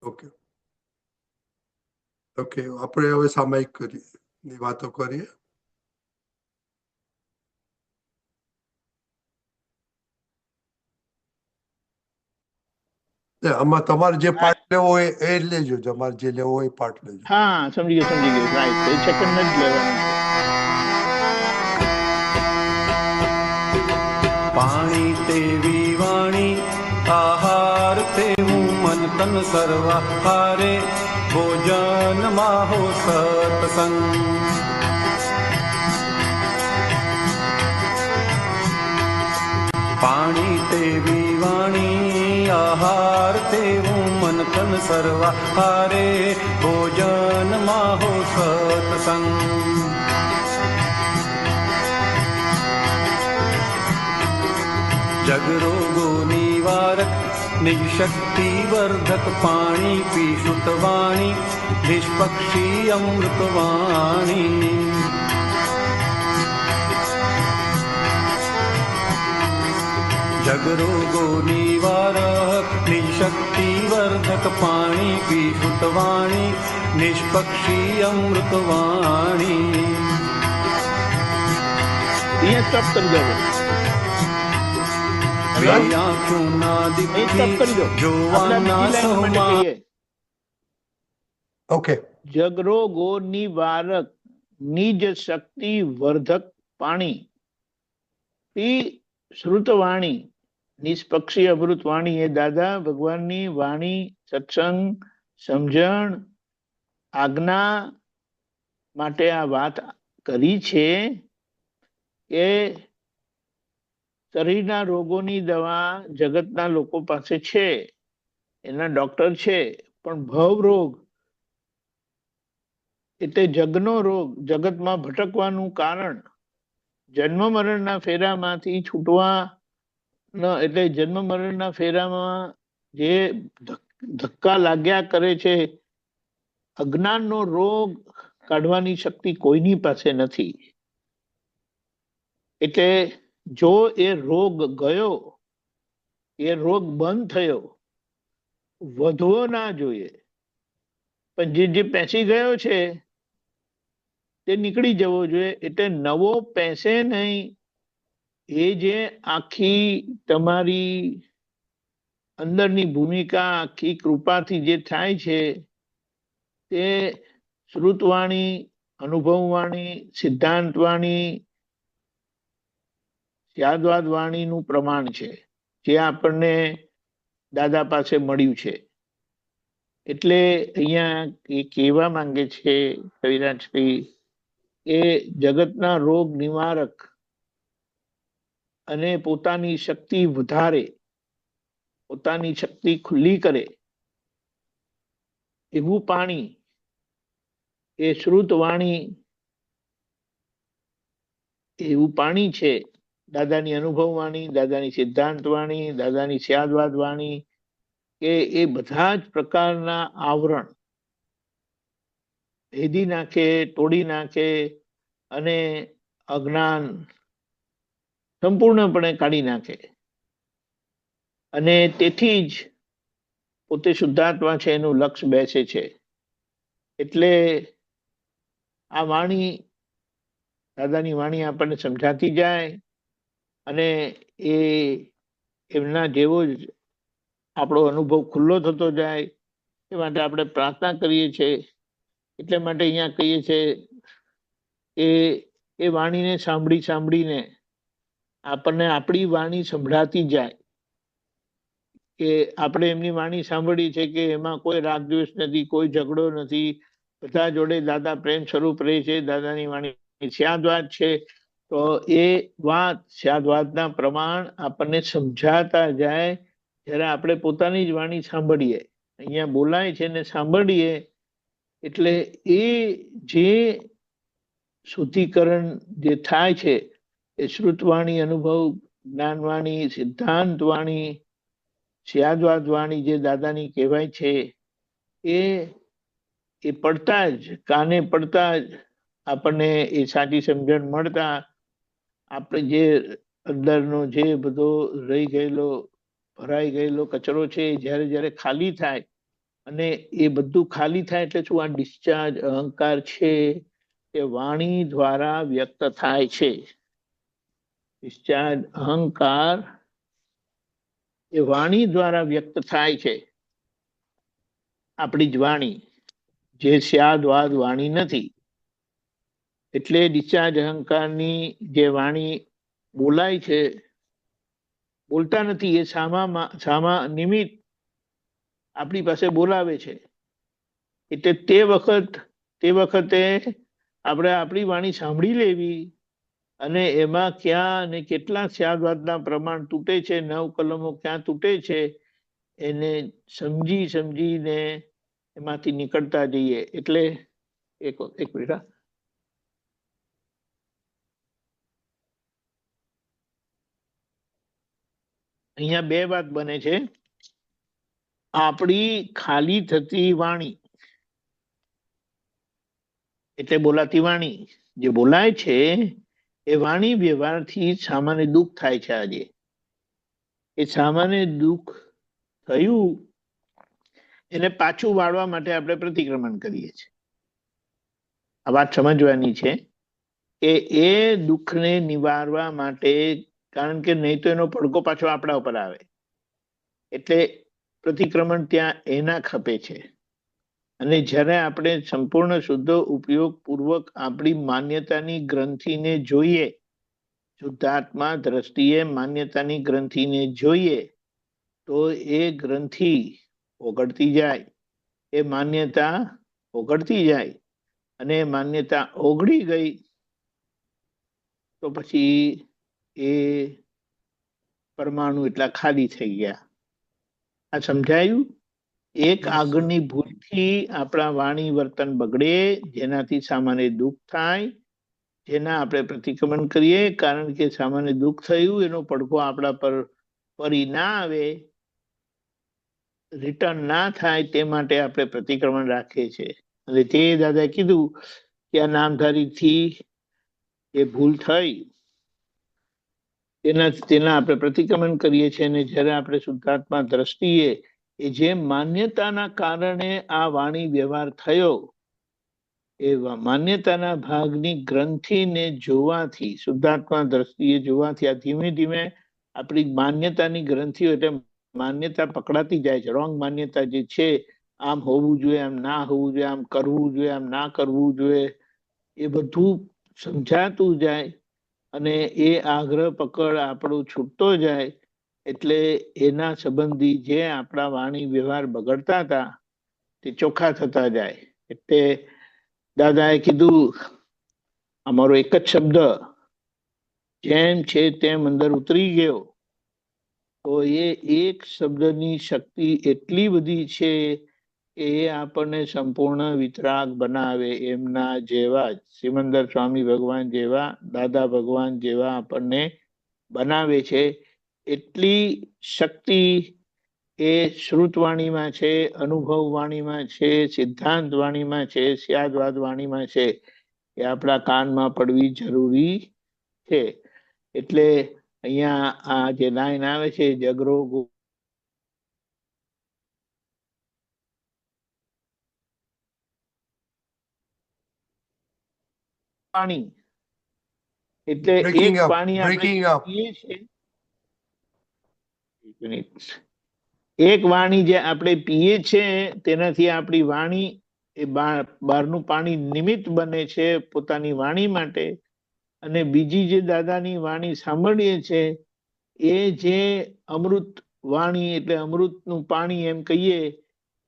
Okay okay, આપણે હવે સામાયિક ની વાતો કરીએ. આમાં તમારે જે પાર્ટ લેવો હોય એ લેજો, તમારે જે લેવો હોય એ પાર્ટ લેજો. હા, સમજી ગયો, રાઈટ. એ સેકન્ડ જ લેવાનું છે. પાણી તેવી વાણી, આહાર તેવું મન તન સર્વા હારે, ભોજન માહો સત્સંગ. પાણી તેવી વાણી, આહાર તેવું મન તન સર્વા હારે, ભોજન માહો સત્સંગ. જગરોગો નિવારક, નિજ શક્તિ વર્ધક પાણી, પીશુત વાણી, નિષ્પક્ષી અમૃત વાણી. જગરોગો નિવારક, નિજ શક્તિ વર્ધક પાણી, પીશુત વાણી, નિષ્પક્ષી અમૃત વાણી. અહીંયા સ્ટોપ કરી દો. ઓકે. જગરોગો નિવારક, નિજ શક્તિ વર્ધક પાણી, પી શ્રુતવાણી, નિષ્પક્ષી અમૃત વાણી. એ દાદા ભગવાનની વાણી, સત્સંગ, સમજણ, આજ્ઞા માટે આ વાત કરી છે કે શરીરના રોગોની દવા જગતના લોકો પાસે છે, એના ડોક્ટર છે, પણ ભવ રોગ એટલે જગનો રોગ, જગતમાં ભટકવાનું કારણ, જન્મ મરણના ફેરામાંથી છૂટવા એટલે જન્મ મરણના ફેરામાં જે ધક્કા લાગ્યા કરે છે, અજ્ઞાનનો રોગ કાઢવાની શક્તિ કોઈની પાસે નથી. એટલે જો એ રોગ ગયો, એ રોગ બંધ થયો, વધવો ના જોઈએ. પણ જે પેસી ગયો છે તે નીકળી જવો જોઈએ. એટલે નવો પેસે નહીં. એ જે આખી તમારી અંદરની ભૂમિકા, આખી કૃપાથી જે થાય છે તે શ્રુતવાણી, અનુભવવાણી, સિદ્ધાંતવાણી, યાદવાદ વાણીનું પ્રમાણ છે, જે આપણને દાદા પાસે મળ્યું છે. એટલે અહીંયા એ કહેવા માંગે છે કવિરાજશ્રી એ જગતના રોગ નિવારક અને પોતાની શક્તિ વધારે, પોતાની શક્તિ ખુલ્લી કરે એવું પાણી એ શ્રુત વાણી, એવું પાણી છે. દાદાની અનુભવ વાણી, દાદાની સિદ્ધાંત વાણી, દાદાની સ્યાદવાદ વાણી, કે એ બધા જ પ્રકારના આવરણ ભેદી નાખે, તોડી નાખે અને અજ્ઞાન સંપૂર્ણપણે કાઢી નાખે. અને તેથી જ પોતે શુદ્ધાત્મા છે એનું લક્ષ્ય બેસે છે. એટલે આ વાણી, દાદાની વાણી આપણને સમજાતી જાય અને એ એમના જેવો જ આપણો અનુભવ ખુલ્લો થતો જાય. એ માટે આપણે પ્રાર્થના કરીએ છીએ. એટલે માટે અહીંયા કહીએ છીએ કે એ વાણીને સાંભળીને આપણને આપણી વાણી સંભળાતી જાય, કે આપણે એમની વાણી સાંભળી છે કે એમાં કોઈ રાગદ્વેષ નથી, કોઈ ઝઘડો નથી, બધા જોડે દાદા પ્રેમ સ્વરૂપ રહે છે. દાદાની વાણી સ્યાદવાદ છે. તો એ વાત, સ્યાદવાદના પ્રમાણ આપણને સમજાતા જાય. જ્યારે આપણે પોતાની જ વાણી સાંભળીએ, અહીંયા બોલાય છે ને સાંભળીએ, એટલે એ જે શુદ્ધિકરણ જે થાય છે એ શ્રુતવાણી, અનુભવ, જ્ઞાનવાણી, સિદ્ધાંત વાણી, સ્યાદવાદ વાણી જે દાદાની કહેવાય છે, એ પડતા જ, કાને પડતા જ આપણને એ સાચી સમજણ મળતા આપણે જે અંદરનો જે બધો રહી ગયેલો, ભરાઈ ગયેલો કચરો છે, જ્યારે જ્યારે ખાલી થાય અને એ બધું ખાલી થાય એટલે શું? આ ડિસ્ચાર્જ અહંકાર છે એ વાણી દ્વારા વ્યક્ત થાય છે. ડિસ્ચાર્જ અહંકાર એ વાણી દ્વારા વ્યક્ત થાય છે. આપણી જ વાણી, જે સ્યાદ વાદ વાણી નથી. એટલે ડિસ્ચાર્જ અહંકારની જે વાણી બોલાય છે, બોલતા નથી, એ સામા નિમિત્ત આપણી પાસે બોલાવે છે. એટલે તે વખતે આપણે આપણી વાણી સાંભળી લેવી અને એમાં ક્યાં અને કેટલા સ્યાદવાદના પ્રમાણ તૂટે છે, 9 કલમો ક્યાં તૂટે છે, એને સમજીને એમાંથી નીકળતા જઈએ. એટલે એક મિનિટ, અહીંયા 2 વાત બને છે. આપણી ખાલી થતી વાણી એટલે બોલાતી વાણી, જે બોલાય છે એ વાણી વ્યવહારથી સામાન્ય દુઃખ થાય છે. આજે એ સામાન્ય દુઃખ થયું એને પાછું વાળવા માટે આપણે પ્રતિક્રમણ કરીએ છીએ. આ વાત સમજવાની છે કે એ દુઃખને નિવારવા માટે, કારણ કે નહીં તો એનો પડઘો પાછો આપણા ઉપર આવે, એટલે પ્રતિક્રમણ ત્યાં એના ખપે છે. અને જ્યારે આપણે સંપૂર્ણ શુદ્ધ ઉપયોગ પૂર્વક આપણી માન્યતાની ગ્રંથિને જોઈએ, શુદ્ધાત્મા દ્રષ્ટિએ માન્યતાની ગ્રંથિને જોઈએ, તો એ ગ્રંથિ ઓગળતી જાય, એ માન્યતા ઓગળતી જાય. અને માન્યતા ઓગળી ગઈ તો પછી એ પરમાણુ એટલા ખાલી થઈ ગયા. આ સમજાયું? એક આગળની ભૂલથી આપણા વાણી વર્તન બગડે, જેનાથી સામાન્ય દુઃખ થાય, જેના આપણે પ્રતિક્રમણ કરીએ, કારણ કે સામાન્ય દુઃખ થયું, એનો પડઘો આપણા પર ફરી ના આવે, રિટર્ન ના થાય, તે માટે આપણે પ્રતિક્રમણ રાખીએ છીએ. અને તે દાદાએ કીધું કે આ નામધારીથી એ ભૂલ થઈ, તેના આપણે પ્રતિક્રમણ કરીએ છીએ. અને જ્યારે આપણે શુદ્ધાત્મા દ્રષ્ટિએ એ જે માન્યતાના કારણે આ વાણી વ્યવહાર થયો, એ માન્યતાના ભાગની ગ્રંથિને જોવાથી, શુદ્ધાત્મા દ્રષ્ટિએ જોવાથી, આ ધીમે ધીમે આપણી માન્યતાની ગ્રંથિઓ, એટલે માન્યતા પકડાતી જાય છે. રોંગ માન્યતા જે છે, આમ હોવું જોઈએ, આમ ના હોવું જોઈએ, આમ કરવું જોઈએ, આમ ના કરવું જોઈએ, એ બધું સમજાતું જાય અને એ આગ્રહ પકડ આપણું છૂટતો જાય. એટલે એના સંબંધી જે આપણા વાણી વ્યવહાર બગડતા હતા તે ચોખ્ખા થતા જાય. એટલે દાદાએ કીધું, અમારો એક જ શબ્દ જેમ છે તેમ અંદર ઉતરી ગયો, તો એ એક શબ્દની શક્તિ એટલી બધી છે કે એ આપણને સંપૂર્ણ વિતરાગ બનાવે. એમના જેવા જ સિમંદર સ્વામી ભગવાન જેવા, દાદા ભગવાન જેવા આપણને બનાવે છે. એટલી શક્તિ એ શ્રુતવાણીમાં છે, અનુભવ વાણીમાં છે, સિદ્ધાંત વાણીમાં છે, સ્યાદવાદ વાણીમાં છે. એ આપણા કાનમાં પડવી જરૂરી છે. એટલે અહીંયા આ જે લાઈન આવે છે, જગરો પાણી, એટલે એક પાણી આપણે પીએ છીએ, એક વાણી જે આપણે પીએ છીએ, તેનાથી આપણી વાણી એ બહારનું પાણી નિમિત્ત બને છે પોતાની વાણી માટે. અને બીજી જે દાદાની વાણી સાંભળીએ છે, એ જે અમૃત વાણી, એટલે અમૃતનું પાણી એમ કહીએ,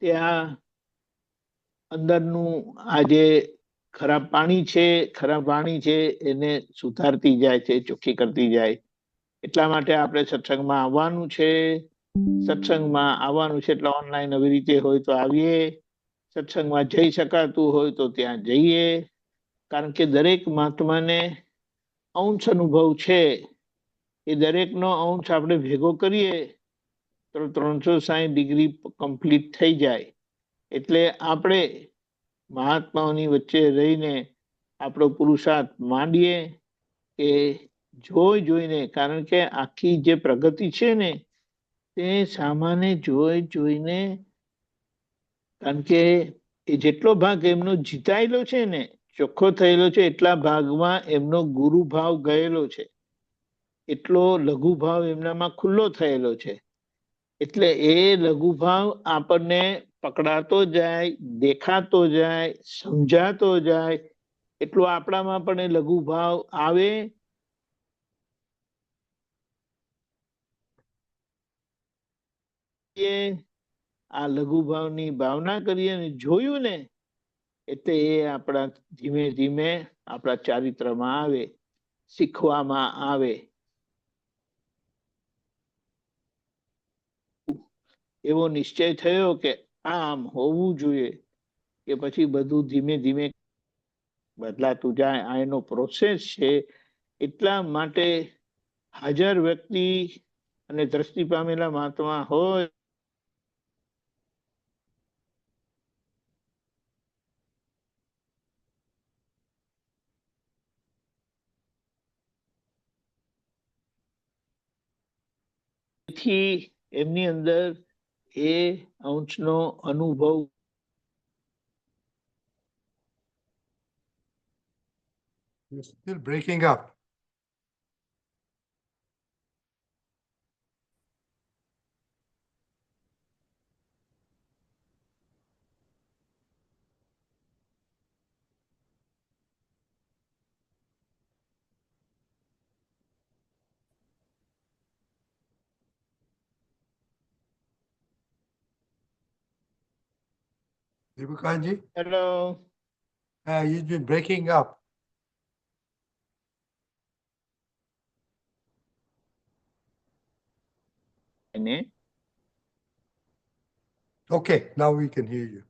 તે આ અંદરનું આ જે ખરાબ પાણી છે, ખરાબ વાણી છે, એને સુધારતી જાય છે, ચોખ્ખી કરતી જાય. એટલા માટે આપણે સત્સંગમાં આવવાનું છે. સત્સંગમાં આવવાનું છે એટલે ઓનલાઈન આવી રીતે હોય તો આવીએ, સત્સંગમાં જઈ શકાતું હોય તો ત્યાં જઈએ. કારણ કે દરેક મહાત્માને અંશ અનુભવ છે. એ દરેકનો અંશ આપણે ભેગો કરીએ તો 360 ડિગ્રી કમ્પ્લીટ થઈ જાય. એટલે આપણે મહાત્માઓની વચ્ચે રહીને આપણો પુરુષાર્થ માંડીએ કે જોઈને, કારણ કે આખી જે પ્રગતિ છે ને, તે સામાન્ય જોઈને કારણ કે એ જેટલો ભાગ એમનો જીતાયેલો છે ને, ચોખ્ખો થયેલો છે, એટલા ભાગમાં એમનો ગુરુ ભાવ ગયેલો છે, એટલો લઘુ ભાવ એમનામાં ખુલ્લો થયેલો છે. એટલે એ લઘુ ભાવ આપણને પકડાતો જાય, દેખાતો જાય, સમજાતો જાય, એટલો આપણામાં પણ એ લઘુ ભાવ આવે. આ લઘુ ભાવની ભાવના કરીએ અને જોયું ને, એટલે એ આપણા ધીમે ધીમે આપણા ચારિત્રમાં આવે, શીખવામાં આવે. એવો નિશ્ચય થયો કે આમ હોવું જોઈએ, કે પછી બધું ધીમે ધીમે બદલાતું જાય. આ એનો પ્રોસેસ છે. એટલા માટે હાજર વ્યક્તિ અને દ્રષ્ટિ પામેલા મહાત્મા હોય, તેથી એમની અંદર એ અંશનો અનુભવ. You're still breaking up. Deepakanji, hello, you've been breaking up. એને Okay, now we can hear you.